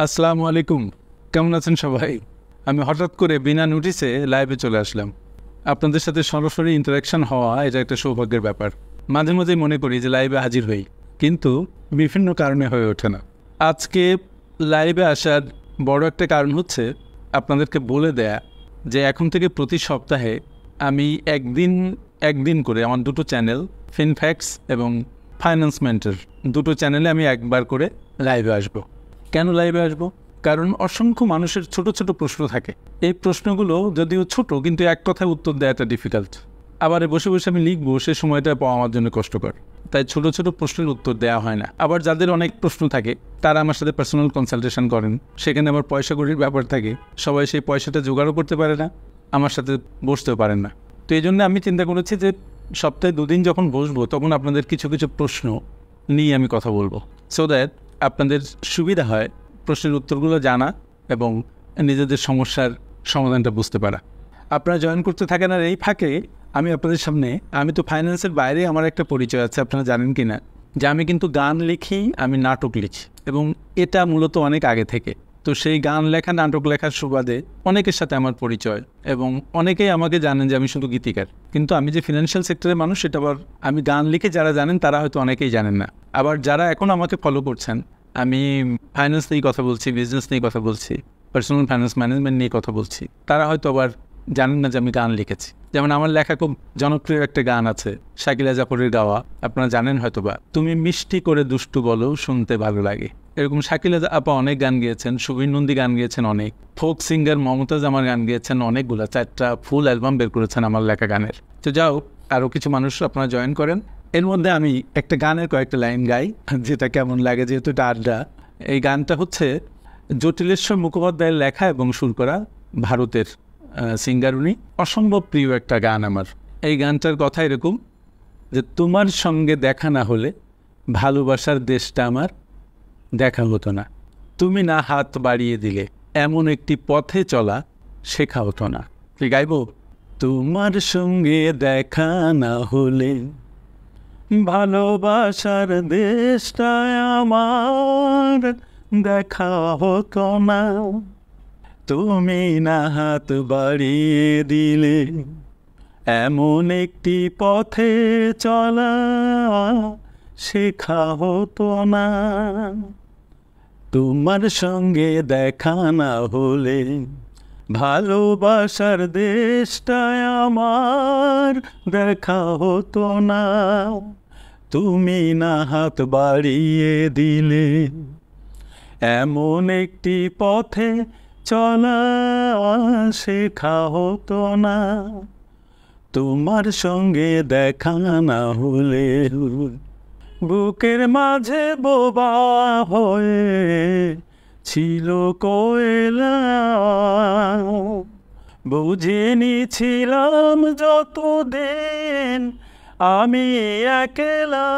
আসসালামু আলাইকুম, কেমন আছেন সবাই? আমি হঠাৎ করে বিনা নোটিসে লাইভে চলে আসলাম। আপনাদের সাথে সরাসরি ইন্টারাকশন হওয়া এটা একটা সৌভাগ্যের ব্যাপার। মাঝে মাঝেই মনে করি যে লাইভে হাজির হই, কিন্তু বিভিন্ন কারণে হয়ে ওঠে না। আজকে লাইভে আসার বড় একটা কারণ হচ্ছে আপনাদেরকে বলে দেয়া যে এখন থেকে প্রতি সপ্তাহে আমি একদিন করে আমার দুটো চ্যানেল, ফিনফ্যাক্টস এবং ফাইন্যান্স মেন্টর, দুটো চ্যানেলে আমি একবার করে লাইভে আসব। কেন লাইভে আসবো? কারণ অসংখ্য মানুষের ছোট ছোট প্রশ্ন থাকে। এই প্রশ্নগুলো যদিও ছোট, কিন্তু এক কথায় উত্তর দেওয়াটা ডিফিকাল্ট। আবার বসে বসে আমি লিখবো, সে সময়টা পাওয়া আমার জন্য কষ্টকর। তাই ছোট ছোট প্রশ্নের উত্তর দেওয়া হয় না। আবার যাদের অনেক প্রশ্ন থাকে তারা আমার সাথে পার্সোনাল কনসালটেশন করেন, সেখানে আবার পয়সা কড়ির ব্যাপার থাকে। সবাই সেই পয়সাটা জোগাড়ও করতে পারে না, আমার সাথে বসতেও পারেন না। তো এই জন্য আমি চিন্তা করেছি যে সপ্তাহে দুদিন যখন বসবো তখন আপনাদের কিছু কিছু প্রশ্ন নিয়ে আমি কথা বলবো, সো দ্যাট আপনাদের সুবিধা হয় প্রশ্নের উত্তরগুলো জানা এবং নিজেদের সমস্যার সমাধানটা বুঝতে পারা। আপনারা জয়েন করতে থাকেন। আর এই ফাঁকে আমি আপনাদের সামনে, আমি তো ফাইন্যান্সের বাইরে আমার একটা পরিচয় আছে, আপনারা জানেন কি না, যে আমি কিন্তু গান লিখি, আমি নাটক লিখি, এবং এটা মূলত অনেক আগে থেকে। তো সেই গান লেখা, নাটক লেখার সুবাদে অনেকের সাথে আমার পরিচয়, এবং অনেকেই আমাকে জানেন যে আমি শুধু গীতিকার। কিন্তু আমি যে ফিনান্সিয়াল সেক্টরের মানুষ, সেটা আবার আমি গান লিখে যারা জানেন তারা হয়তো অনেকেই জানেন না। আবার যারা এখন আমাকে ফলো করছেন, আমি ফাইন্যান্স নিয়ে কথা বলছি, বিজনেস নিয়ে কথা বলছি, পার্সোনাল ফাইন্যান্স ম্যানেজমেন্ট নিয়ে কথা বলছি, তারা হয়তো আবার জানেন না যে আমি গান লিখেছি। যেমন আমার লেখা খুব জনপ্রিয় একটা গান আছে, শাকিলা জাফরের গাওয়া, আপনারা জানেন হয়তো বা, তুমি মিষ্টি করে দুষ্টু বলো শুনতে ভালো লাগে। এরকম শাকিলা আপা অনেক গান গিয়েছেন, সুবীর নন্দী গান গিয়েছেন অনেক, ফোক সিঙ্গার মমতাজ আমার গান গিয়েছেন অনেকগুলো, 4টা ফুল অ্যালবাম বের করেছেন আমার লেখা গানের। তো যাও, আরও কিছু মানুষ আপনারা জয়েন করেন। এর মধ্যে আমি একটা গানের কয়েকটা লাইন গাই, যেটা কেমন লাগে, যেহেতু এটা আড্ডা। এই গানটা হচ্ছে জটিলেশ্বর মুখোপাধ্যায়ের লেখা এবং সুর করা, ভারতের সিঙ্গার উনি। অসম্ভব প্রিয় একটা গান আমার। এই গানটার কথা এরকম যে, তোমার সঙ্গে দেখা না হলে ভালোবাসার দেশটা আমার দেখা হতো না, তুমি না হাত বাড়িয়ে দিলে এমন একটি পথে চলা শেখা হতো না। কি গাইব? তোমার সঙ্গে দেখা না হলে ভালোবাসার দেশটায় আমার দেখা হতো না, তুমি না হাত বাড়িয়ে দিলে এমন একটি পথে চলা শেখা হতো না, তোমার সঙ্গে দেখা না হলে ভালোবাসার দেশটায় আমার দেখা হতো না, তুমি না হাত বাড়িয়ে দিলে এমন একটি পথে চলা শেখা হতো না, তোমার সঙ্গে দেখা না হলে। বুকের মাঝে বোবা হয়ে ছিল কোয়েলা, বুঝিনি ছিলাম যতদিন আমি একলা,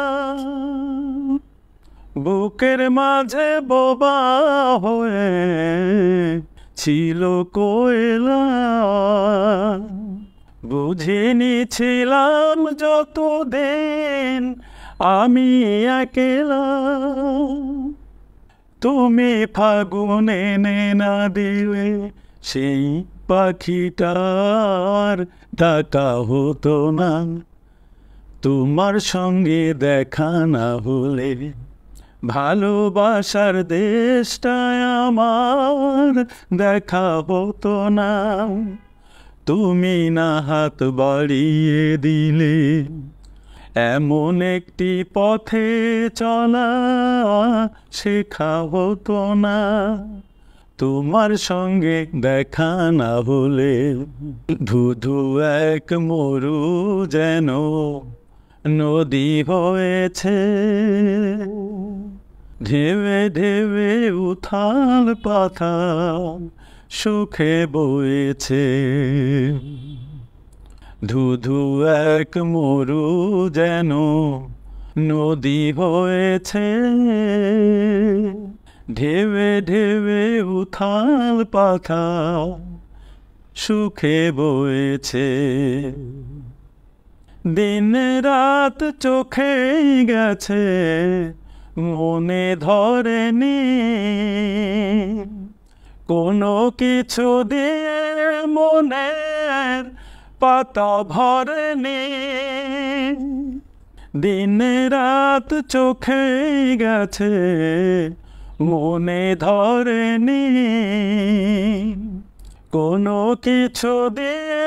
বুকের মাঝে বোবা হয়ে ছিল কোয়েলা, বুঝিনি ছিলাম যতদিন আমি একলা, তুমি ফাগুনে এনে না দিলে সেই পাখিটার ডাকা হতো না, তোমার সঙ্গে দেখা না হলে ভালোবাসার দেশটায় আমার দেখা হতো না, তুমি না হাত বাড়িয়ে দিলে এমন একটি পথে চলা শেখা হতো না, তোমার সঙ্গে দেখা না হলে। ধুধু এক মরু যেন নদী হয়েছে, ঢেবে ঢেবে উথাল পাথাল সুখে বয়েছে, ধুধু এক মরু যেন নদী হয়েছে, ঢেবে ঢেবে উথাল পাথাল সুখে বয়েছে, দিন রাত চোখেই গেছে মনে ধরেনি, কোনো কিছু দিয়ে মনের পাতা ভরেনি, দিন রাত চোখে গেছে মনে ধরেনি, কোনো কিছু দিয়ে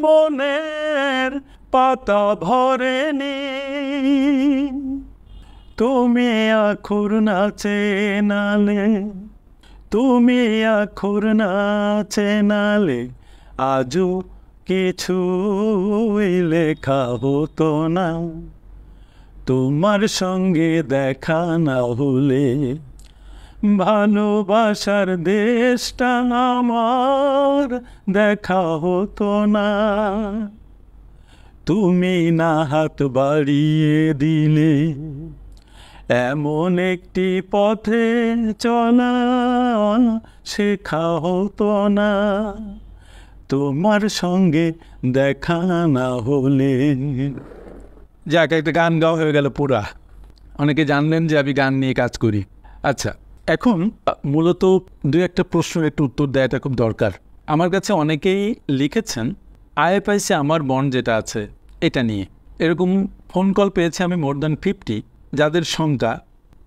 মনের পাতা ভরেনি, তুমি আখুর নাচে নালে, তুমি আখুর নাচে নালে আজও কিছু লেখা হতো না, তোমার সঙ্গে দেখা না হলে ভালোবাসার দেশটা আমার দেখা হতো না, তুমি না হাত বাড়িয়ে দিলে এমন একটি পথে চলা শেখা হতো না, তোমার সঙ্গে দেখা না হলে। যাক, একটা গান গাওয়া হয়ে গেল পুরা। অনেকে জানলেন যে আমি গান নিয়ে কাজ করি। আচ্ছা, এখন মূলত দুই একটা প্রশ্নের একটু উত্তর দেওয়াটা খুব দরকার। আমার কাছে অনেকেই লিখেছেন আইএফআইসি আমার বন্ড যেটা আছে এটা নিয়ে। এরকম ফোন কল পেয়েছি আমি মোর দ্যান 50, যাদের সংখ্যা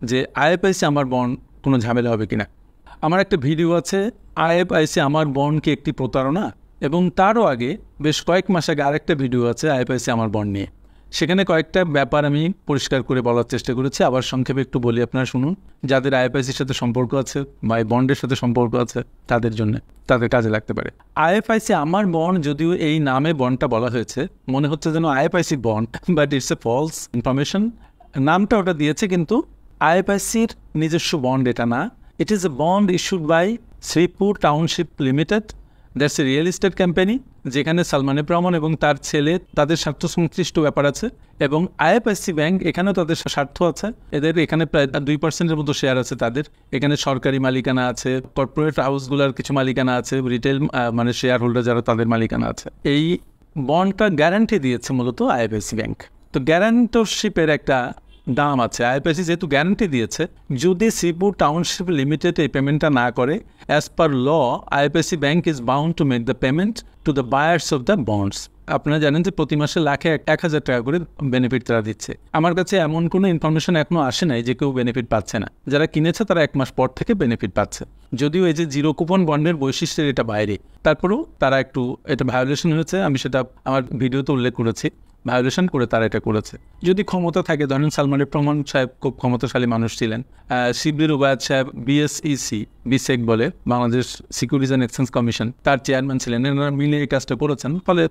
যে আইএফআইসি আমার বন্ড কোনো ঝামেলা হবে কিনা। আমার একটা ভিডিও আছে আইএফআইসি আমার বন্ড কি একটি প্রতারণা, এবং তারও আগে বেশ কয়েক মাস আগে আরেকটা ভিডিও আছে আইএফআইসি আমার বন্ড নিয়ে। সেখানে কয়েকটা ব্যাপার আমি পরিষ্কার করে বলার চেষ্টা করেছি। আবার সংক্ষেপে একটু বলি, আপনারা শুনুন। যাদের আইএফআইসির সাথে সম্পর্ক আছে বা এই বন্ডের সাথে সম্পর্ক আছে তাদের জন্য, তাদের কাজে লাগতে পারে। আইএফআইসি আমার বন্ড, যদিও এই নামে বন্ডটা বলা হয়েছে, মনে হচ্ছে যেন IFIC bond, but it's a false information. নামটা ওটা দিয়েছে, কিন্তু আইএফআইসির নিজস্ব বন্ড এটা না। It is a bond issued by Sreepur Township Limited, that's a real estate company, যেখানে সালমান এফ রহমান এবং তার ছেলে তাদের স্বার্থ সংশ্লিষ্ট ব্যাপার আছে, এবং আইএফআইসি ব্যাংক এখানেও তাদের স্বার্থ আছে। এদের এখানে প্রায় 2% মতো শেয়ার আছে তাদের। এখানে সরকারি মালিকানা আছে, কর্পোরেট হাউসগুলোর কিছু মালিকানা আছে, রিটেল মানে শেয়ার হোল্ডার যারা তাদের মালিকানা আছে। এই বন্ডটা গ্যারান্টি দিয়েছে মূলত আইএফআইসি ব্যাংক। তো গ্যারান্টরশিপের একটা দাম আছে। আইএফআইসি যেহেতু গ্যারান্টি দিয়েছে, যদি শ্রীপুর টাউনশিপ লিমিটেড এই পেমেন্টটা না করে, as per law IFIC bank is bound to make the payment to the buyers of the bonds. আপনারা জানেন যে প্রতি মাসে লাখে 1,000 টাকা করে বেনিফিট তারা দিচ্ছে। আমার কাছে এমন কোনো ইনফরমেশন এখনও আসে নাই যে কেউ বেনিফিট পাচ্ছে না। যারা কিনেছে তারা 1 মাস পর থেকে বেনিফিট পাচ্ছে, যদিও এই যে জিরো কুপন বন্ডের বৈশিষ্ট্যের এটা বাইরে। তারপরেও তারা একটু এটা ভায়োলেশন হয়েছে, আমি সেটা আমার ভিডিওতে উল্লেখ করেছি। ভায়োলেশন করে তারা এটা করেছে। যদি ক্ষমতা থাকে, ধরেন সালমান এফ রহমান সাহেব খুব ক্ষমতাশালী মানুষ ছিলেন, শিবলির উবায়দ সাহেব বিএসইসি, বিসেক বলে Bangladesh securities and exchange commission, তার চেয়ারম্যান ছিলেন, এনারা মিলে এই কাজটা করেছেন, ফলে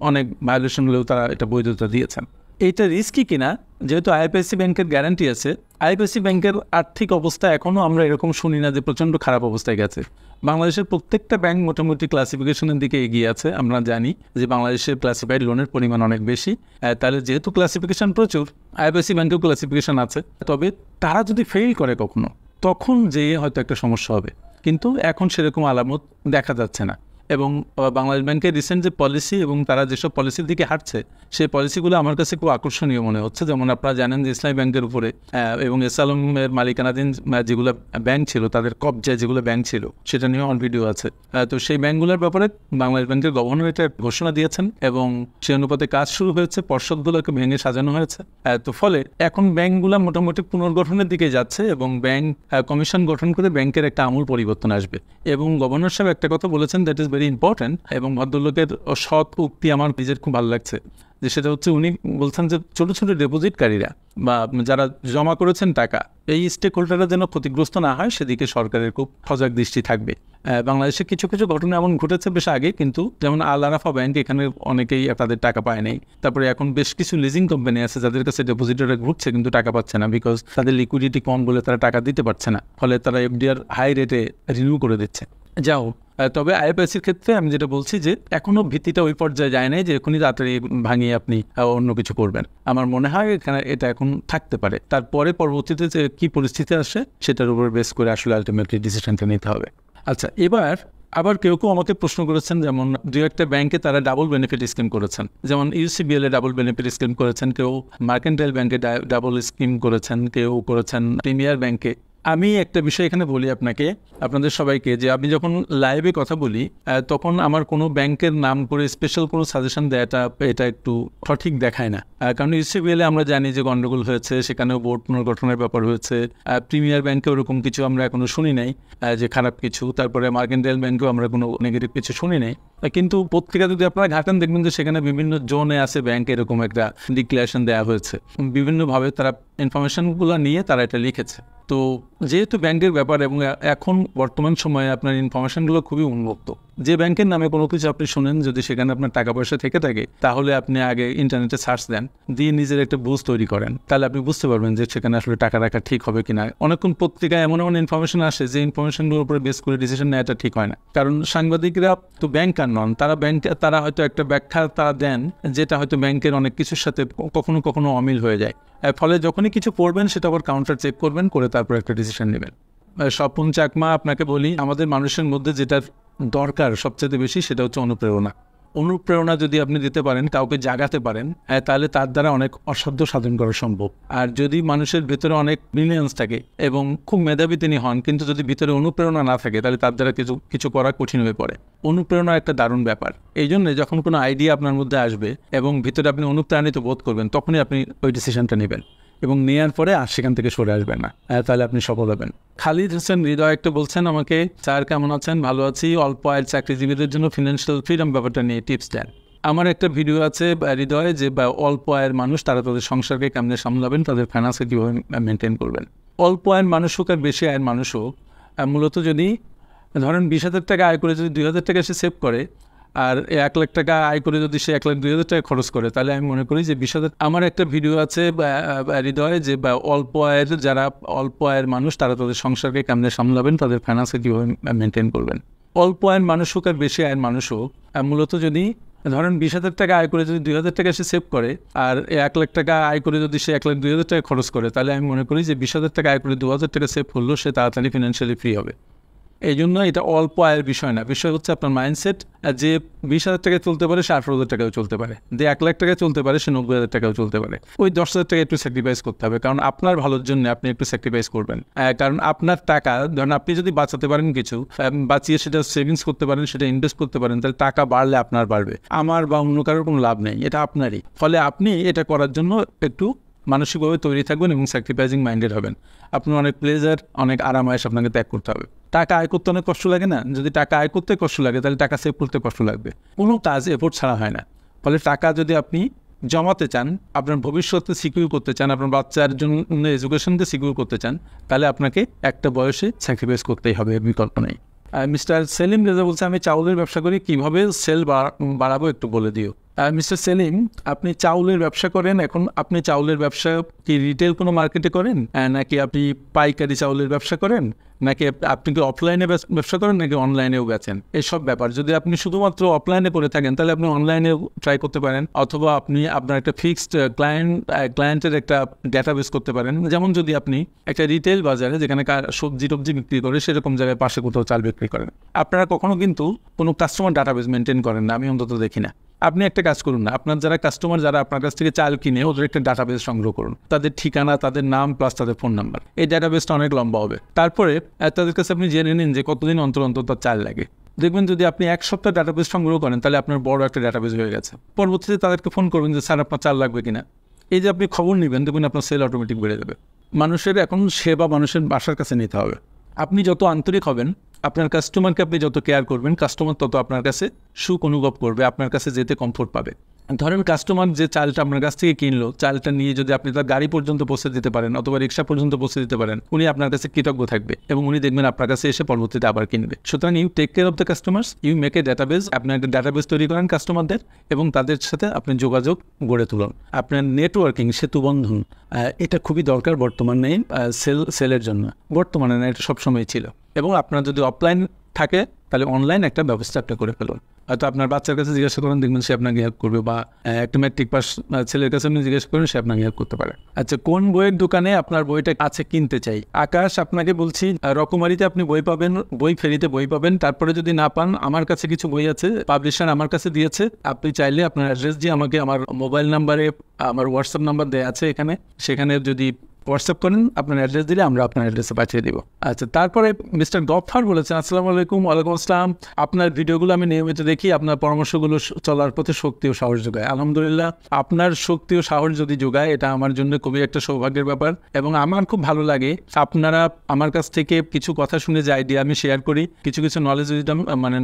অনেক ভায়োলেশন হলেও তারা এটা বৈধতা দিয়েছেন। এইটা রিস্কি কিনা, যেহেতু আইএফআইসি ব্যাংকের গ্যারান্টি আছে, আইএফআইসি ব্যাংকের আর্থিক অবস্থা এখনও আমরা এরকম শুনি না যে প্রচণ্ড খারাপ অবস্থায় গেছে। বাংলাদেশের প্রত্যেকটা ব্যাংক মোটামুটি ক্লাসিফিকেশনের দিকে এগিয়ে আছে। আমরা জানি যে বাংলাদেশের ক্লাসিফাইড লোনের পরিমাণ অনেক বেশি, তাহলে যেহেতু ক্লাসিফিকেশন প্রচুর, আইএফআইসি ব্যাংকেও ক্লাসিফিকেশন আছে। তবে তারা যদি ফেল করে কখনো, তখন যেয়ে হয়তো একটা সমস্যা হবে, কিন্তু এখন সেরকম আলামত দেখা যাচ্ছে না। এবং বাংলাদেশ ব্যাংকের রিসেন্ট যে পলিসি এবং তারা যেসব পলিসির দিকে হাঁটছে, সেই পলিসিগুলো আমার কাছে খুব আকর্ষণীয় মনে হচ্ছে। যেমন আপনারা জানেন যে ইসলামী ব্যাংকের উপরে এবং এসআলমের মালিকানাধীন যেগুলো ব্যাংক ছিল, তাদের কবজায় যেগুলো ব্যাংক ছিল, সেটা নিয়ে অন ভিডিও আছে। তো সেই ব্যাংকগুলোর ব্যাপারে বাংলাদেশ ব্যাংকের গভর্নর এটা ঘোষণা দিয়েছেন এবং সেই অনুপাতে কাজ শুরু হয়েছে, পর্ষদগুলোকে ভেঙে সাজানো হয়েছে। তো ফলে এখন ব্যাংকগুলো মোটামুটি পুনর্গঠনের দিকে যাচ্ছে এবং ব্যাংক কমিশন গঠন করে ব্যাংকের একটা আমূল পরিবর্তন আসবে। এবং গভর্নর সাহেব একটা কথা বলেছেন, দ্যাট ইজ ভেরি ইম্পর্ট্যান্ট, এবং ভদ্রলোকের সৎ উক্তি আমার নিজের খুব ভালো লাগছে, যে সেটা হচ্ছে উনি বলছেন যে ছোটো ছোটো ডিপোজিটকারীরা বা যারা জমা করেছেন টাকা, এই স্টেক হোল্ডাররা যেন ক্ষতিগ্রস্ত না হয়, সেদিকে সরকারের খুব সজাগ দৃষ্টি থাকবে। বাংলাদেশে কিছু কিছু ঘটনা এমন ঘটেছে বেশ আগে, কিন্তু যেমন আল আরাফা ব্যাংক, এখানে অনেকেই তাদের টাকা পায় নাই। তারপরে এখন বেশ কিছু লিজিং কোম্পানি আছে যাদের কাছে ডিপোজিটররা ঘুরছে কিন্তু টাকা পাচ্ছে না, বিকজ তাদের লিকুইডিটি কম বলে তারা টাকা দিতে পারছে না, ফলে তারা এফডিআর হাই রেটে রিনিউ করে দিচ্ছে। যাও, তবে আইএফআইসির ক্ষেত্রে আমি যেটা বলছি যে এখনও ভীতিটা ওই পর্যায়ে যায় নাই যে এখনই তাড়াতাড়ি ভাঙিয়ে আপনি অন্য কিছু করবেন। আমার মনে হয় এখানে এটা এখন থাকতে পারে, তারপরে পরবর্তীতে যে কী পরিস্থিতি আসে সেটার উপর বেস করে আসলে আলটিমেটলি ডিসিশনটা নিতে হবে। আচ্ছা, এবার আবার কেউ কেউ আমাকে প্রশ্ন করেছেন, যেমন দু একটা ব্যাংকে তারা ডাবল বেনিফিট স্কিম করেছেন, যেমন ইউসিবিএলে ডাবল বেনিফিট স্কিম করেছেন, কেউ মার্কেন্টাইল ব্যাংকে ডাবল স্কিম করেছেন, কেউ করেছেন প্রিমিয়ার ব্যাংকে। আমি একটা বিষয় এখানে বলি আপনাদের সবাইকে, যে আমি যখন লাইভে কথা বলি তখন আমার কোনো ব্যাংকের নাম করে স্পেশাল কোনো সাজেশন দেওয়াটা এটা একটু সঠিক দেখায় না। কারণ ইউসিবিএলে আমরা জানি যে গন্ডগোল হয়েছে, সেখানেও বোর্ড পুনর্গঠনের ব্যাপার হয়েছে। প্রিমিয়ার ব্যাংকে ওরকম কিছু আমরা এখনো শুনি নাই যে খারাপ কিছু। তারপরে মার্কেন্টাইল ব্যাংকেও আমরা কোনো নেগেটিভ কিছু শুনি নাই। কিন্তু পত্রিকা যদি আপনারা ঘাটেন দেখবেন যে সেখানে বিভিন্ন জোনে আছে ব্যাংক এরকম একটা ডিক্লারেশন দেওয়া হয়েছে, বিভিন্নভাবে তারা ইনফরমেশনগুলো নিয়ে তারা এটা লিখেছে। তো যেহেতু ব্যাংকের ব্যাপার এবং এখন বর্তমান সময়ে আপনার ইনফরমেশনগুলো খুবই উন্মুক্ত, যে ব্যাংকের নামে কোনো কিছু আপনি শোনেন যদি সেখানে আপনার টাকা পয়সা থেকে থাকে তাহলে আপনি আগে ইন্টারনেটে সার্চ দেন, দিয়ে নিজের একটা বুঝ তৈরি করেন, তাহলে আপনি বুঝতে পারবেন যে সেখানে আসলে টাকা রাখা ঠিক হবে কিনা। অনেকক্ষণ পত্রিকায় এমন এমন ইনফরমেশন আসে যে ইনফরমেশনগুলোর উপরে বেস করে ডিসিশন নেওয়াটা ঠিক হয় না। কারণ সাংবাদিকরা তো ব্যাংকার নন, তারা হয়তো একটা ব্যাখ্যা তারা দেন যেটা হয়তো ব্যাংকের অনেক কিছুর সাথে কখনো কখনো অমিল হয়ে যায়। ফলে যখনই কিছু পড়বেন সেটা আবার কাউন্টার চেক করবেন, করে তারপর একটা ডিসিশন নেবেন। স্বপন চাকমা, আপনাকে বলি, আমাদের মানুষের মধ্যে যেটার দরকার সবচেয়ে বেশি সেটা হচ্ছে অনুপ্রেরণা। অনুপ্রেরণা যদি আপনি দিতে পারেন, কাউকে জাগাতে পারেন, তাহলে তার দ্বারা অনেক অসাধ্য সাধন করা সম্ভব। আর যদি মানুষের ভিতরে অনেক ব্রিলিয়েন্স থাকে এবং খুব মেধাবী তিনি হন, কিন্তু যদি ভিতরে অনুপ্রেরণা না থাকে তাহলে তার দ্বারা কিছু করা কঠিন হয়ে পড়ে। অনুপ্রেরণা একটা দারুণ ব্যাপার। এই জন্য যখন কোনো আইডিয়া আপনার মধ্যে আসবে এবং ভিতরে আপনি অনুপ্রাণিত বোধ করবেন, তখনই আপনি ওই ডিসিশনটা নেবেন এবং নেওয়ার পরে আর সেখান থেকে সরে আসবেন না, তাহলে আপনি সফল হবেন। খালিদ হোসেন হৃদয় একটা বলছেন আমাকে, স্যার কেমন আছেন? ভালো আছি। অল্প আয়ের চাকরিজীবীদের জন্য ফিনান্সিয়াল ফ্রিডম ব্যাপারটা নিয়ে টিপস দেন। আমার একটা ভিডিও আছে হৃদয়ে, যে অল্প আয়ের মানুষ তারা তাদের সংসারকে কেমনে সামলাবেন, তাদের ফাইন্যান্সকে কীভাবে মেনটেন করবেন। অল্প আয়ের মানুষ হোক আর বেশি আয়ের মানুষ হোক, মূলত যদি ধরেন 20,000 টাকা আয় করে যদি 2,000 টাকা সে সেভ করে, আর 1 লাখ টাকা আয় করে যদি সে 1,02,000 টাকা খরচ করে, তাহলে আমি মনে করি যে 20,000। আমার একটা ভিডিও আছে হৃদয়ে, যে অল্প আয়ের মানুষ তারা তাদের সংসারকে কেমনে সামলাবেন, তাদের ফাইন্যান্সকে কীভাবে মেনটেন করবেন। অল্প আয়ের মানুষ হোক আর বেশি আয়ের মানুষ হোক, মূলত যদি ধরেন 20,000 টাকা আয় করে যদি 2,000 টাকা সে সেভ করে, আর 1 লাখ টাকা আয় করে যদি সে 1,02,000 টাকা খরচ করে, তাহলে আমি মনে করি যে 20,000 টাকা আয় করে 2,000 টাকা সেভ করলেও সে তাড়াতাড়ি ফিনান্সিয়ালি ফ্রি হবে। এই জন্য এটা অল্প আয়ের বিষয় না, বিষয় হচ্ছে আপনার মাইন্ডসেট। যে 20,000 টাকায় চলতে পারে সে 18,000 টাকাও চলতে পারে, যে 1 লাখ টাকায় চলতে পারে সে 90,000 টাকাও চলতে পারে। ওই 10,000 টাকা একটু স্যাক্রিফাইস করতে হবে, কারণ আপনার ভালোর জন্য আপনি একটু স্যাক্রিফাইস করবেন। কারণ আপনার টাকা, ধরেন আপনি যদি বাঁচাতে পারেন কিছু, বাঁচিয়ে সেটা সেভিংস করতে পারেন, সেটা ইনভেস্ট করতে পারেন, তাহলে টাকা বাড়লে আপনার বাড়বে, আমার বা অন্য কারোর কোনো লাভ নেই, এটা আপনারই। ফলে আপনি এটা করার জন্য একটু মানসিকভাবে তৈরি থাকবেন এবং স্যাক্রিফাইজিং মাইন্ডেড হবেন। আপনার অনেক প্লেজার, অনেক আরাম আয়েশ আপনাকে ত্যাগ করতে হবে। টাকা আয় করতে অনেক কষ্ট লাগে না? যদি টাকা আয় করতে কষ্ট লাগে তাহলে টাকা সেভ করতে কষ্ট লাগবে। কোনো কাজ এফোর্ট ছাড়া হয় না। ফলে টাকা যদি আপনি জমাতে চান, আপনার ভবিষ্যতে সিকিউর করতে চান, আপনার বাচ্চার জন্য এডুকেশনকে সিকিউর করতে চান, তাহলে আপনাকে একটা বয়সে স্যাক্রিফাইস করতেই হবে, বিকল্প নেই। মিস্টার সেলিম রেজা বলছে, আমি চাউলের ব্যবসা করি, কীভাবে সেল বাড়াবো একটু বলে দিও। মিস্টার সেলিম, আপনি চাউলের ব্যবসা করেন, এখন আপনি চাউলের ব্যবসা কি রিটেল কোনো মার্কেটে করেন, নাকি আপনি পাইকারি চাউলের ব্যবসা করেন, নাকি আপনি কি অফলাইনে ব্যবসা করেন, নাকি অনলাইনেও বেচেন? এইসব ব্যাপার। যদি আপনি শুধুমাত্র অফলাইনে করে থাকেন তাহলে আপনি অনলাইনেও ট্রাই করতে পারেন, অথবা আপনি আপনার একটা ফিক্সড ক্লায়েন্টের একটা ডেটাবেস করতে পারেন। যেমন যদি আপনি একটা রিটেল বাজারে যেখানে সবজি টবজি বিক্রি করে সেরকম জায়গায় পাশে কোথাও চাল বিক্রি করেন, আপনারা কখনো কিন্তু কোনো কাস্টমার ডাটাবেস মেনটেন করেন না, আমি অন্তত দেখি না। আপনি একটা কাজ করুন না, আপনার যারা কাস্টমার যারা আপনার কাছ থেকে চাল কিনে ওদের একটা ডাটাবেস সংগ্রহ করুন, তাদের ঠিকানা, তাদের নাম প্লাস তাদের ফোন নাম্বার। এই ডাটাবেসটা অনেক লম্বা হবে। তারপরে তাদের কাছে আপনি জেনে নিন যে কতদিন অন্তর অন্তর তার চাল লাগে। দেখবেন যদি আপনি 1 সপ্তাহ ডাটাবেস সংগ্রহ করেন তাহলে আপনার বড় একটা ডাটাবেস হয়ে গেছে। পরবর্তীতে তাদেরকে ফোন করবেন যে স্যার আপনার চাল লাগবে কিনা। এই যে আপনি খবর নেবেন, দেখবেন আপনার সেল অটোমেটিক বেড়ে যাবে। মানুষের এখন সেবা মানুষের বাসার কাছে নিতে হবে। আপনি যত আন্তরিক হবেন, আপনার কাস্টমারকে আপনি যত কেয়ার করবেন, কাস্টমার তত আপনার কাছে সুখ অনুভব করবে, আপনার কাছে যেতে কমফোর্ট পাবে। ধরেন কাস্টমার যে চালটা আপনার কাছ থেকে কিনলো, চালটা নিয়ে যদি আপনি তার গাড়ি পর্যন্ত পৌঁছে দিতে পারেন অথবা রিক্সা পর্যন্ত পৌঁছে দিতে পারেন, উনি আপনার কাছে কৃতজ্ঞ থাকবে এবং উনি দেখবেন আপনার কাছে এসে পরবর্তীতে আবার কিনবে। সুতরাং you take care of the customers, you make a database. আপনার একটা ডাটাবেস তৈরি করেন কাস্টমারদের এবং তাদের সাথে আপনি যোগাযোগ গড়ে তুলুন। আপনার নেটওয়ার্কিং, সেতুবন্ধন, এটা খুবই দরকার বর্তমানে সেলের জন্য। বর্তমানে না, এটা সবসময় ছিল। এবং আপনার যদি অফলাইন থাকে তাহলে অনলাইন একটা ব্যবস্থা আপনি করে ফেলুন। হয়তো আপনার বাচ্চার কাছে জিজ্ঞাসা করেন, দেখবেন সে আপনাকে হেল্প করবে, বা একটা ম্যাট্রিক পাস ছেলের কাছে আপনি জিজ্ঞাসা করেন, সে আপনাকে হেল্প করতে পারে। আচ্ছা, কোন বইয়ের দোকানে আপনার বইটা আছে কিনতে চাই? আকাশ, আপনাকে বলছি রকমারিতে আপনি বই পাবেন, বই ফেরিতে বই পাবেন। তারপরে যদি না পান, আমার কাছে কিছু বই আছে, পাবলিশার আমার কাছে দিয়েছে। আপনি চাইলে আপনার অ্যাড্রেস দিয়ে আমাকে, আমার মোবাইল নাম্বারে আমার হোয়াটসঅ্যাপ নাম্বার দেওয়া আছে এখানে, সেখানে যদি হোয়াটসঅ্যাপ করেন, আপনার অ্যাড্রেস দিলে আমরা আপনার অ্যাড্রেসে পাঠিয়ে দিব। আচ্ছা, তারপরে মিস্টার গফফার বলেছেন, আসসালামু আলাইকুম। ওয়ালাইকুম আসসালাম। আপনার ভিডিওগুলো আমি নিয়মিত দেখি, আপনার পরামর্শগুলো চলার পথে শক্তি ও সাহস যোগায়। আলহামদুলিল্লাহ, আপনার শক্তি ও সাহস যদি যোগায় এটা আমার জন্য খুবই একটা সৌভাগ্যের ব্যাপার, এবং আমার খুব ভালো লাগে আপনারা আমার কাছ থেকে কিছু কথা শুনে যে আইডিয়া আমি শেয়ার করি, কিছু কিছু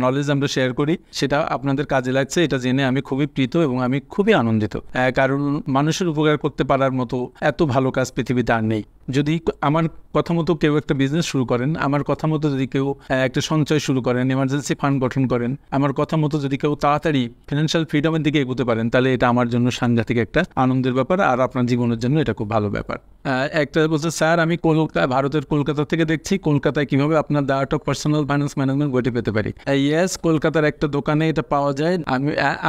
নলেজ আমরা শেয়ার করি, সেটা আপনাদের কাজে লাগছে, এটা জেনে আমি খুবই প্রীত এবং আমি খুবই আনন্দিত। কারণ মানুষের উপকার করতে পারার মতো এত ভালো কাজ পৃথিবীতে আর নেই। যদি আমার কথা মতো কেউ একটা বিজনেস শুরু করেন, আমার কথা মতো যদি কেউ একটা সঞ্চয় শুরু করেন, এমার্জেন্সি ফান্ড গঠন করেন, আমার কথা মতো যদি কেউ তাড়াতাড়ি ফিনান্সিয়াল ফ্রিডমের দিকে এগোতে পারেন, তাহলে এটা আমার জন্য সাংঘাতিক একটা আনন্দের ব্যাপার, আর আপনার জীবনের জন্য এটা খুব ভালো ব্যাপার। একটা বলছে, স্যার আমি ভারতের কলকাতা থেকে দেখছি, কলকাতায় কিভাবে আপনার the art of personal finance management বইটি পেতে পারি? ইয়েস, কলকাতার একটা দোকানে এটা পাওয়া যায়,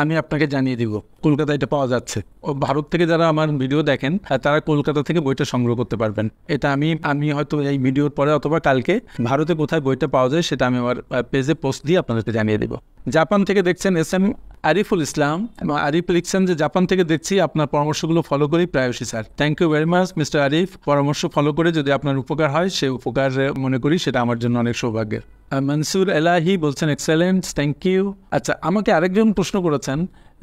আমি আপনাকে জানিয়ে দিব কলকাতায় এটা পাওয়া যাচ্ছে। ও ভারত থেকে যারা আমার ভিডিও দেখেন তারা কলকাতা থেকে বইটা সংগ্রহ করতে পারবেন। এটা আমি হয়তো এই ভিডিওর পরে অথবা কালকে ভারতে কোথায় বইটা পাওয়া যায় সেটা আমি আমার পেজে পোস্ট দিয়ে আপনাদেরকে জানিয়ে দেব। জাপান থেকে দেখছেন এস.এম. আরিফুল ইসলাম, এবং আরিফ লিখছেন যে জাপান থেকে দেখছি, আপনার পরামর্শগুলো ফলো করি প্রায়শই sir. Thank you very much mister Arif. পরামর্শ ফলো করে যদি আপনার উপকার হয়, সে উপকার মনে করি সেটা আমার জন্য অনেক সৌভাগ্যের। মনসুর এলাহি বলছেন এক্সেলেন্ট, থ্যাংক ইউ। আচ্ছা, আমাকে আরেকজন প্রশ্ন করেছেন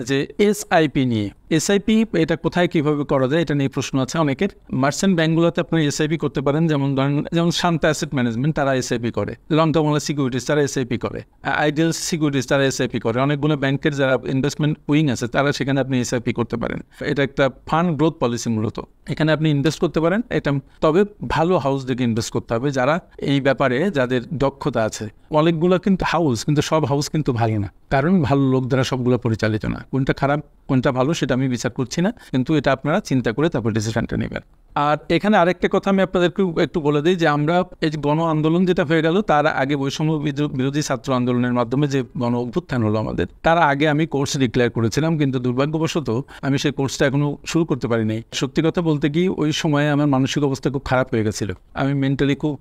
যে এসআইপি নিয়ে। এসআইপি এটা কোথায় কীভাবে করা যায় এটা নিয়ে প্রশ্ন আছে অনেকের। মার্চেন্ট ব্যাঙ্কগুলোতে আপনি এসআইপি করতে পারেন, যেমন শান্ত অ্যাসেট ম্যানেজমেন্ট তারা এসআইপি করে, লং টার্ম সিকিউরিটিজ তারা এসআইপি করে, আইডিয়াল সিকিউরিটিজ তারা এসআইপি করে, অনেকগুলো ব্যাংকের যারা ইনভেস্টমেন্ট উইং আছে তারা সেখানে আপনি এসআইপি করতে পারেন। এটা একটা ফান্ড গ্রোথ পলিসি মূলত, এখানে আপনি ইনভেস্ট করতে পারেন। এটা তবে ভালো হাউস দেখে ইনভেস্ট করতে হবে, যারা এই ব্যাপারে যাদের দক্ষতা আছে। অনেকগুলো কিন্তু হাউস, কিন্তু সব হাউস কিন্তু ভালো না, কারণ ভালো লোক দ্বারা সবগুলো পরিচালিত না। কোনটা খারাপ কোনটা ভালো সেটা আমি বিচার করছি না, কিন্তু এটা আপনারা চিন্তা করে তারপর ডিসিশনটা নেবেন। আর এখানে আরেকটা কথা আমি আপনাদেরকে একটু বলে দিই যে আমরা এই যে গণ আন্দোলন যেটা হয়ে গেল, তার আগে বৈষম্য বিরোধী ছাত্র আন্দোলনের মাধ্যমে যে গণ অভ্যুত্থান হলো আমাদের, তার আগে আমি কোর্স ডিক্লেয়ার করেছিলাম, কিন্তু দুর্ভাগ্যবশত আমি সেই কোর্সটা এখনো শুরু করতে পারিনি। সত্যি কথা বলতে কি, ওই সময়ে আমার মানসিক অবস্থা খুব খারাপ হয়ে গেছিল, আমি মেন্টালি খুব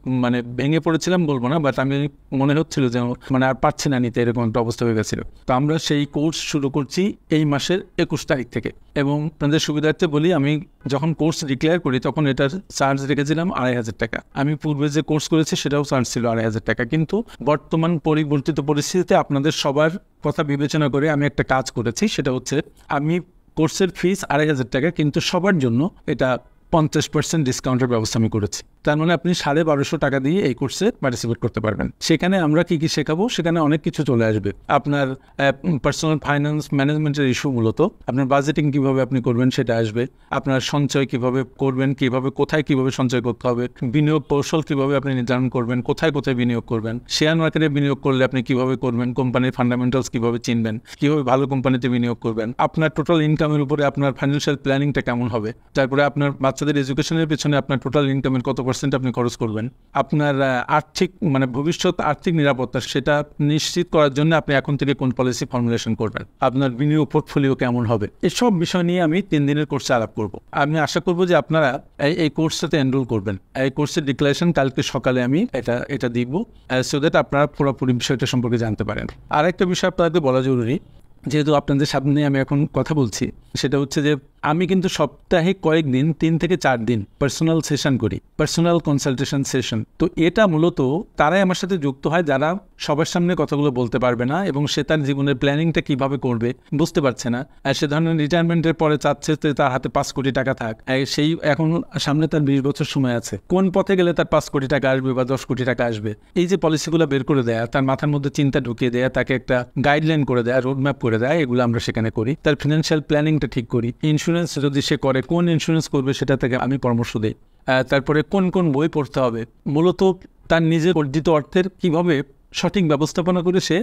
ভেঙে পড়েছিলাম বলবো না, বাট আমি মনে হচ্ছিল যে আর পারছি না নিতে, এরকম একটা অবস্থা হয়ে গেছিল। তো আমরা সেই কোর্স শুরু করছি এই মাসের 21 তারিখ থেকে, এবং আপনাদের সুবিধার্থে বলি, আমি যখন কোর্স ডিক্লেয়ার করি তখন এটার চার্জ রেখেছিলাম 2500 টাকা। আমি পূর্বে যে কোর্স করেছি সেটাও চার্জ ছিল 2500 টাকা, কিন্তু বর্তমান পরিবর্তিত পরিস্থিতিতে আপনাদের সবার কথা বিবেচনা করে আমি একটা কাজ করেছি, সেটা হচ্ছে আমি কোর্সের ফিস 2500 টাকা, কিন্তু সবার জন্য এটা 50% ডিসকাউন্টের ব্যবস্থা আমি করেছি। তার মানে আপনি 1250 টাকা দিয়ে এই কোর্সে পার্টিসিপেট করতে পারবেন। সেখানে আমরা কি কি শেখাবো, সেখানে অনেক কিছু চলে আসবে। আপনার পার্সোনাল ফাইন্যান্স ম্যানেজমেন্টের ইস্যু, মূলত আপনার বাজেটিং কিভাবে আপনি করবেন সেটা আসবে, আপনার সঞ্চয় কিভাবে করবেন, কোথায় কিভাবে সঞ্চয় করতে হবে, বিনিয়োগ কৌশল কিভাবে আপনি নির্ধারণ করবেন, কোথায় বিনিয়োগ করবেন, শেয়ার মার্কেটে বিনিয়োগ করলে আপনি কিভাবে করবেন, কোম্পানির ফান্ডামেন্টালস কিভাবে চিনবেন, কিভাবে ভালো কোম্পানিতে বিনিয়োগ করবেন, আপনার টোটাল ইনকামের উপরে আপনার ফাইন্যান্সিয়াল প্ল্যানিংটা কেমন হবে, তারপরে আপনার বাচ্চাদের এডুকেশনের পেছনে আপনার টোটাল ইনকামের কত % আপনি খরচ করবেন, আপনার আর্থিক ভবিষ্যৎ আর্থিক নিরাপত্তা সেটা নিশ্চিত করার জন্য আপনি এখন থেকে কোন পলিসি ফর্মুলেশন করবেন, আপনার বিনিয়োগ পোর্টফোলিও কেমন হবে, এসব বিষয় নিয়ে আমি 3 দিনের কোর্সে আলাপ করব। আমি আশা করব যে আপনারা এই কোর্সটাতে এনরোল করবেন। এই কোর্সের ডিক্লারেশন কালকে সকালে আমি এটা দিব, সো দ্যাট আপনারা পুরোপুরি বিষয়টা সম্পর্কে জানতে পারেন। আর একটা বিষয় আপনাদের বলা জরুরি, যেহেতু আপনাদের সামনে আমি এখন কথা বলছি, সেটা হচ্ছে যে আমি কিন্তু সপ্তাহে কয়েকদিন 3 থেকে 4 দিন পার্সোনাল সেশন করি, পার্সোনাল কনসালটেশন সেশন। তো এটা মূলত তারাই আমার সাথে যুক্ত হয় যারা সবার সামনে কথাগুলো বলতে পারবে না, এবং সে তার জীবনের প্ল্যানিংটা কিভাবে করবে বুঝতে পারছে না। সে ধরনের রিটায়ারমেন্টের পরে চাচ্ছে তার হাতে 5 কোটি টাকা থাক, সেই এখন সামনে তার 20 বছর সময় আছে, কোন পথে গেলে তার 5 কোটি টাকা আসবে বা 10 কোটি টাকা আসবে, এই যে পলিসিগুলো বের করে দেয়া, তার মাথার মধ্যে চিন্তা ঢুকিয়ে দেয়া, তাকে একটা গাইডলাইন করে দেয়া, রোডম্যাপ করে দেয়, এগুলো আমরা সেখানে করি। তার ফিনান্সিয়াল প্ল্যানিংটা ঠিক করি। ইন্স্যুরেন্স যদি সে করে, কোন ইন্স্যুরেন্স করবে সেটা থেকে আমি পরামর্শ দিই। তারপরে কোন বই পড়তে হবে, মূলত তার নিজের অর্জিত অর্থের কিভাবে সঠিক ব্যবস্থাপনা করে সে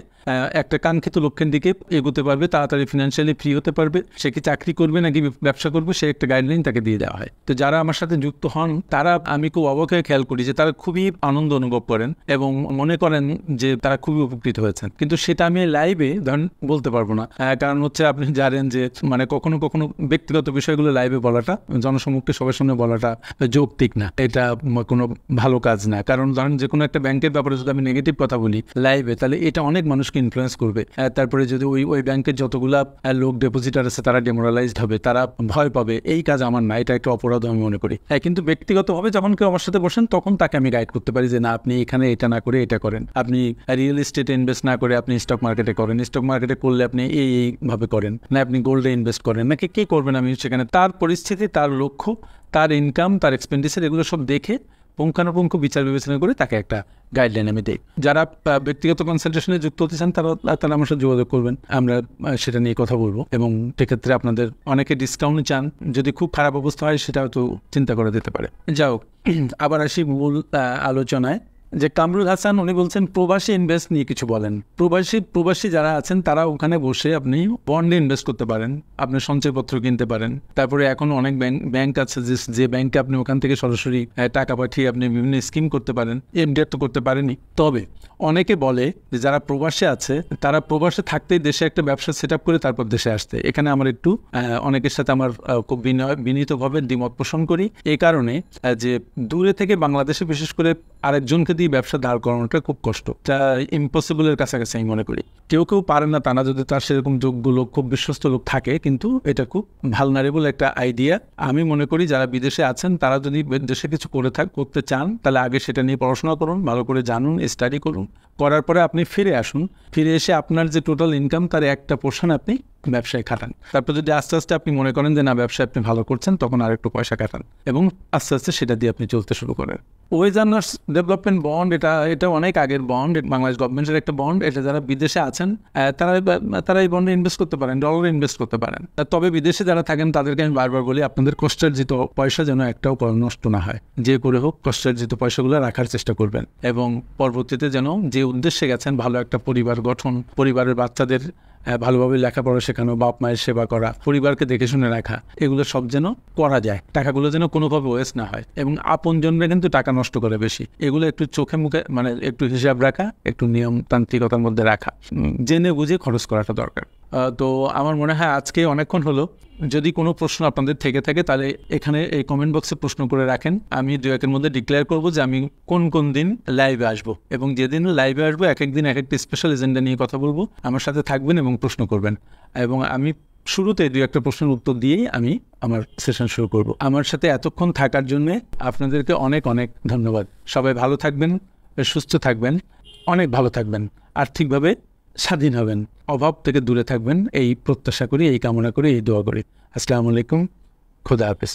একটা কাঙ্ক্ষিত লক্ষ্যের দিকে এগোতে পারবে, তাড়াতাড়ি ফিনান্সিয়ালি ফ্রি হতে পারবে, সে কি চাকরি করবে নাকি ব্যবসা করবে, সে একটা গাইডলাইন তাকে দিয়ে দেওয়া হয়। তো যারা আমার সাথে যুক্ত হন তারা, আমি খুব অবাক হয়ে খেয়াল করি যে তারা খুবই আনন্দ অনুভব করেন এবং মনে করেন যে তারা খুবই উপকৃত হয়েছেন, কিন্তু সেটা আমি লাইভে ধরেন বলতে পারবো না। কারণ হচ্ছে আপনি জানেন যে কখনো কখনো ব্যক্তিগত বিষয়গুলো লাইভে বলাটা, জনসমক্ষে সবার সামনে বলাটা যৌক্তিক না, এটা কোনো ভালো কাজ না। কারণ ধরেন যে কোনো একটা ব্যাংকের ব্যাপারে যদি আমি নেগেটিভ কথা বলি, বলি লাইভে, তাহলে এটা অনেক মানুষকে ইনফ্লুয়েন্স করবে। তারপরে যদি ওই ব্যাংকের যতগুলা লোক ডেপোজিটার আছে তারা ডেমোরালাইজড হবে, তারা ভয় পাবে। এই কাজ আমার না, এটা একটা অপরাধ আমি মনে করি। কিন্তু ব্যক্তিগতভাবে যখন কেউ আমার সাথে বসেন তখন তাকে আমি গাইড করতে পারি যে না, আপনি এখানে এটা না করে এটা করেন, আপনি রিয়েল এস্টেটে ইনভেস্ট না করে আপনি স্টক মার্কেটে করেন, স্টক মার্কেটে করলে আপনি এইভাবে করেন, না আপনি গোল্ডে ইনভেস্ট করেন, নাকি কী করবেন। আমি সেখানে তার পরিস্থিতি, তার লক্ষ্য, তার ইনকাম, তার এক্সপেন্ডিচার এগুলো সব দেখে পুঙ্খানুপুঙ্খ বিচার বিবেচনা করে তাকে একটা গাইডলাইন আমি দিই। যারা ব্যক্তিগত কনসালটেশনে যুক্ত হতে চান তারা আমার সাথে যোগাযোগ করবেন, আমরা সেটা নিয়ে কথা বলবো। এবং সেক্ষেত্রে আপনাদের অনেকে ডিসকাউন্ট চান, যদি খুব খারাপ অবস্থা হয় সেটাও তো চিন্তা করে দিতে পারে। যাও, আবার আসি মূল আলোচনায়। যে কামরুল হাসান উনি বলছেন প্রবাসী ইনভেস্ট নিয়ে কিছু বলেন। প্রবাসী যারা আছেন তারা ওখানে বসে আপনি বন্ডে ইনভেস্ট করতে পারেন, আপনি সঞ্চয়পত্র কিনতে পারেন। তারপরে এখন অনেক ব্যাংক আছে যে ব্যাংকে আপনি ওখান থেকে সরাসরি টাকা পাঠিয়ে আপনি বিভিন্ন স্কিম করতে পারেন। এফডিআর তো করতে পারেনি। তবে অনেকে বলে যে যারা প্রবাসে আছে তারা প্রবাসে থাকতেই দেশে একটা ব্যবসা সেট আপ করে তারপর দেশে আসতে। এখানে আমার একটু অনেকের সাথে আমার খুব বিনীতভাবে দ্বিমত পোষণ করি। এই কারণে যে দূরে থেকে বাংলাদেশে বিশেষ করে আরেকজনকে দিয়ে ব্যবসা দাঁড় করানোটা খুব কষ্ট, এটা ইম্পসিবলের কাছাকাছি আমি মনে করি। কেউ পারে না তা না, যদি তার সেরকম যোগ্য লোক, খুব বিশ্বস্ত লোক থাকে, কিন্তু এটা খুব ভালনারেবল একটা আইডিয়া। আমি মনে করি যারা বিদেশে আছেন তারা যদি দেশে কিছু করতে চান তাহলে আগে সেটা নিয়ে পড়াশোনা করুন, ভালো করে জানুন, স্টাডি করুন, করার পরে আপনি ফিরে আসুন। ফিরে এসে আপনার যে টোটাল ইনকাম তার একটা পোর্শন আপনি ব্যবসায় খাটান। তারপর যদি আস্তে আস্তে আপনি মনে করেন যে না ব্যবসায় আপনি ভালো করছেন, তখন আর একটু পয়সা কাটান এবং আস্তে আস্তে সেটা দিয়ে আপনি চলতে শুরু করেন। ওয়েজার্নার্স ডেভেলপমেন্ট বন্ড, এটা অনেক আগের বন্ড, বাংলাদেশ গভর্নমেন্টের একটা বন্ড। এটা যারা বিদেশে আছেন তারা এই বন্ডে ইনভেস্ট করতে পারেন, ডলারে ইনভেস্ট করতে পারেন। তবে বিদেশে যারা থাকেন তাদেরকে আমি বারবার বলি আপনাদের কষ্টার্জিত পয়সা যেন একটাও নষ্ট না হয়। যে করে হোক কষ্টার্জিত পয়সাগুলো রাখার চেষ্টা করবেন এবং পরবর্তীতে যেন যে উদ্দেশ্যে গেছেন, ভালো একটা পরিবার গঠন, পরিবারের বাচ্চাদের ভালোভাবে লেখাপড়া শেখানো, বাপ মায়ের সেবা করা, পরিবারকে দেখে শুনে রাখা, এগুলো সব যেন করা যায়। টাকাগুলো যেন কোনোভাবে ওয়েস্ট না হয়। এবং আপনজনরা কিন্তু টাকা নষ্ট করে বেশি। এগুলো একটু চোখে মুখে মানে একটু হিসাব রাখা, একটু নিয়মতান্ত্রিকতার মধ্যে রাখা, জেনে বুঝে খরচ করাটা দরকার। তো আমার মনে হয় আজকে অনেকক্ষণ হলো। যদি কোনো প্রশ্ন আপনাদের থেকে থাকে তাহলে এখানে এই কমেন্ট বক্সে প্রশ্ন করে রাখেন। আমি 2-1 মধ্যে ডিক্লেয়ার করবো যে আমি কোন দিন লাইভে আসবো, এবং যেদিন লাইভে আসবো এক একদিন এক একটা স্পেশাল এজেন্ডা নিয়ে কথা বলবো। আমার সাথে থাকবেন এবং প্রশ্ন করবেন, এবং আমি শুরুতে 2-1টা প্রশ্নের উত্তর দিয়েই আমি আমার সেশন শুরু করব। আমার সাথে এতক্ষণ থাকার জন্য আপনাদেরকে অনেক অনেক ধন্যবাদ। সবাই ভালো থাকবেন, সুস্থ থাকবেন, অনেক ভালো থাকবেন, আর্থিকভাবে স্বাধীন হবেন, অভাব থেকে দূরে থাকবেন, এই প্রত্যাশা করি, এই কামনা করি, এই দোয়া করি। আসসালামু আলাইকুম, খোদা হাফেজ।